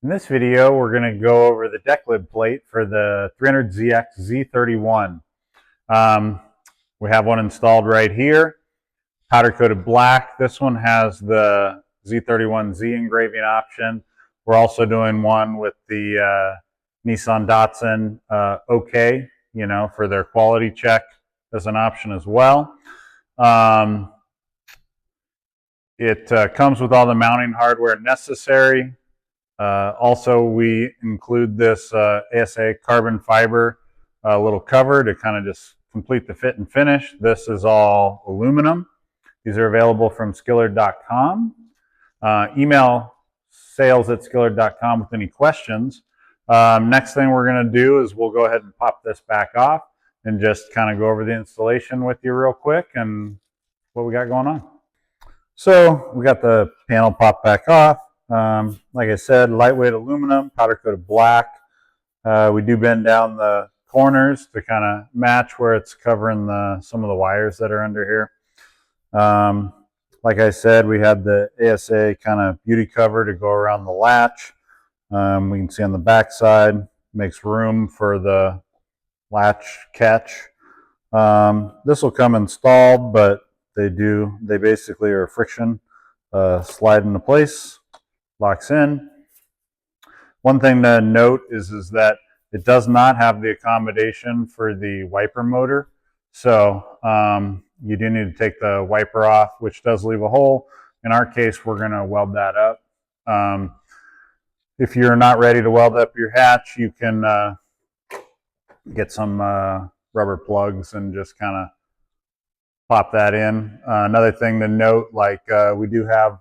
In this video, we're going to go over the deck lid plate for the 300ZX Z31. We have one installed right here, powder coated black. This one has the Z31Z engraving option. We're also doing one with the Nissan Datsun OK, for their quality check as an option as well. It comes with all the mounting hardware necessary. Also, we include this U.S.A carbon fiber little cover to kind of just complete the fit and finish. This is all aluminum. These are available from Skillard.com. Email sales@skillard.com with any questions. Next thing we're going to do is we'll go ahead and pop this back off and just kind of go over the installation with you real quick and what we got going on. So we got the panel popped back off. Like I said, lightweight aluminum, powder coated black. We do bend down the corners to kind of match where it's covering some of the wires that are under here. Like I said, we had the U.S.A kind of beauty cover to go around the latch. We can see on the back side, makes room for the latch catch. This will come installed, but they basically are friction, slide into place, locks in. One thing to note is that it does not have the accommodation for the wiper motor. So you do need to take the wiper off, which does leave a hole. In our case, we're going to weld that up. If you're not ready to weld up your hatch, you can get some rubber plugs and just kind of pop that in. Another thing to note, we do have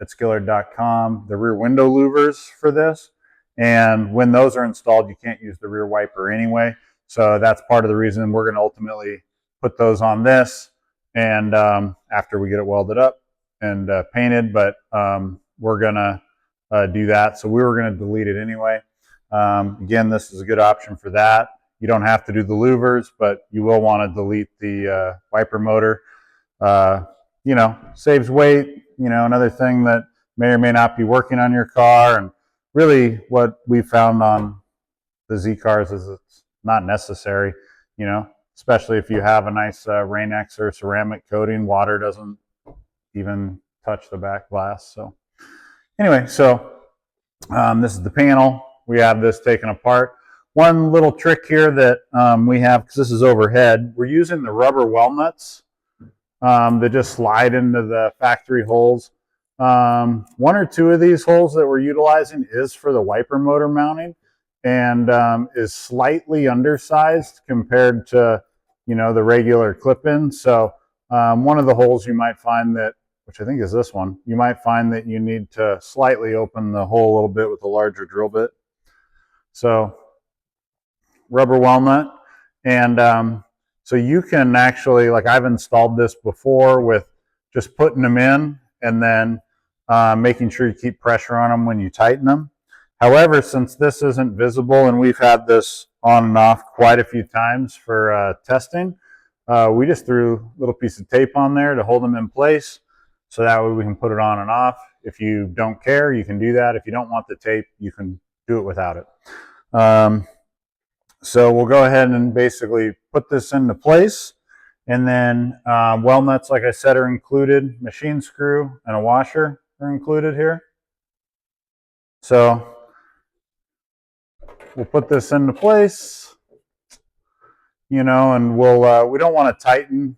at Skillard.com the rear window louvers for this, and when those are installed, you can't use the rear wiper anyway. So that's part of the reason we're going to ultimately put those on this, and after we get it welded up and painted, but we're going to do that. So we were going to delete it anyway. Again, this is a good option for that. You don't have to do the louvers, but you will want to delete the wiper motor. Saves weight. Another thing that may or may not be working on your car. And really what we found on the Z cars is it's not necessary, especially if you have a nice Rain-X or ceramic coating. Water doesn't even touch the back glass. So anyway, this is the panel. We have this taken apart. One little trick here that we have, because this is overhead, we're using the rubber well nuts that just slide into the factory holes. One or two of these holes that we're utilizing is for the wiper motor mounting, and is slightly undersized compared to the regular clip-in. So one of the holes you might find that, which I think is this one, you might find that you need to slightly open the hole a little bit with a larger drill bit. So rubber well nut, and so you can actually, I've installed this before with just putting them in and then making sure you keep pressure on them when you tighten them. However, since this isn't visible and we've had this on and off quite a few times for testing, we just threw a little piece of tape on there to hold them in place, so that way we can put it on and off. If you don't care, you can do that. If you don't want the tape, you can do it without it. So we'll go ahead and basically put this into place, and then well nuts, like I said, are included. Machine screw and a washer are included here. So we'll put this into place, and we'll we don't want to tighten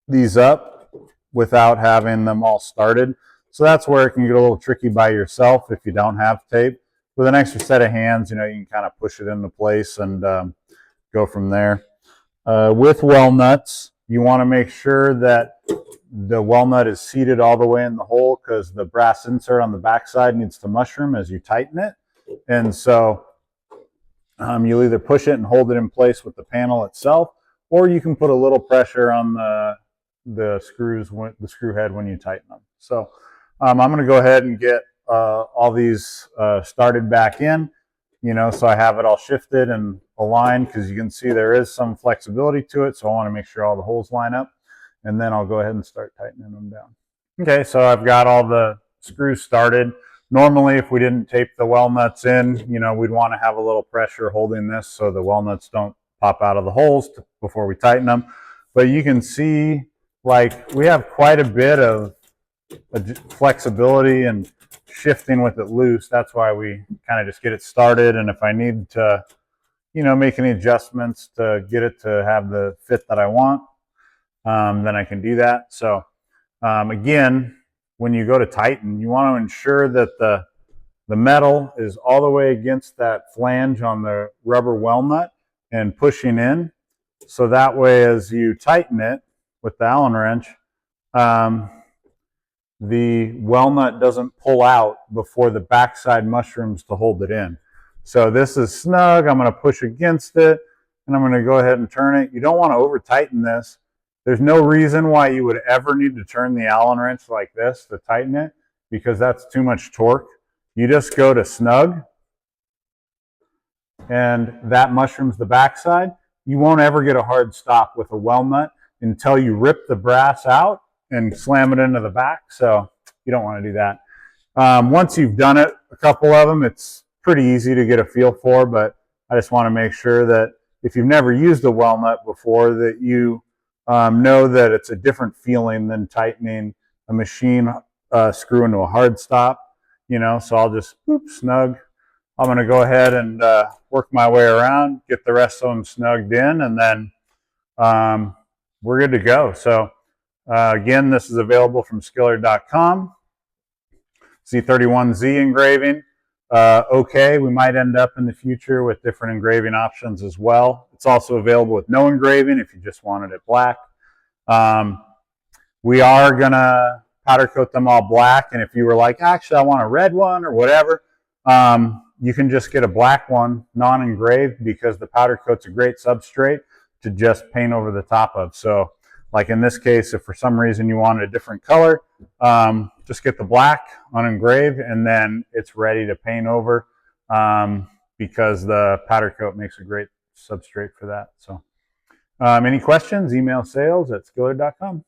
these up without having them all started. So that's where it can get a little tricky by yourself if you don't have tape. With an extra set of hands, you can kind of push it into place and go from there. With well nuts, you want to make sure that the well nut is seated all the way in the hole, because the brass insert on the back side needs to mushroom as you tighten it. And so you'll either push it and hold it in place with the panel itself, or you can put a little pressure on the screw head when you tighten them. So I'm going to go ahead and get all these started back in, so I have it all shifted and aligned, because you can see there is some flexibility to it. So I want to make sure all the holes line up, and then I'll go ahead and start tightening them down. Okay, so I've got all the screws started. Normally, if we didn't tape the well nuts in, you know, we'd want to have a little pressure holding this so the well nuts don't pop out of the holes before we tighten them. But you can see, like, we have quite a bit of flexibility and shifting with it loose. That's why we kind of just get it started. And if I need to, you know, make any adjustments to get it to have the fit that I want, then I can do that. So again, when you go to tighten, you want to ensure that the metal is all the way against that flange on the rubber well nut and pushing in. So that way, as you tighten it with the Allen wrench, the well nut doesn't pull out before the backside mushrooms to hold it in. So this is snug. I'm going to push against it, and I'm going to go ahead and turn it. You don't want to over tighten this. There's no reason why you would ever need to turn the Allen wrench like this to tighten it, because that's too much torque. You just go to snug, and that mushrooms the backside. You won't ever get a hard stop with a well nut until you rip the brass out and slam it into the back. So you don't want to do that. Once you've done it, a couple of them, it's pretty easy to get a feel for, but I just want to make sure that if you've never used a well nut before, that you know that it's a different feeling than tightening a machine screw into a hard stop, you know. So I'll just snug. I'm going to go ahead and work my way around, get the rest of them snugged in, and then we're good to go. So again, this is available from Skillard.com. Z31Z engraving. Okay, we might end up in the future with different engraving options as well. It's also available with no engraving if you just wanted it black. We are going to powder coat them all black, and if you were like, actually, I want a red one or whatever, you can just get a black one, non-engraved, because the powder coat's a great substrate to just paint over the top of. So like in this case, if for some reason you wanted a different color, just get the black unengraved, and then it's ready to paint over, because the powder coat makes a great substrate for that. So any questions, email sales@skillard.com.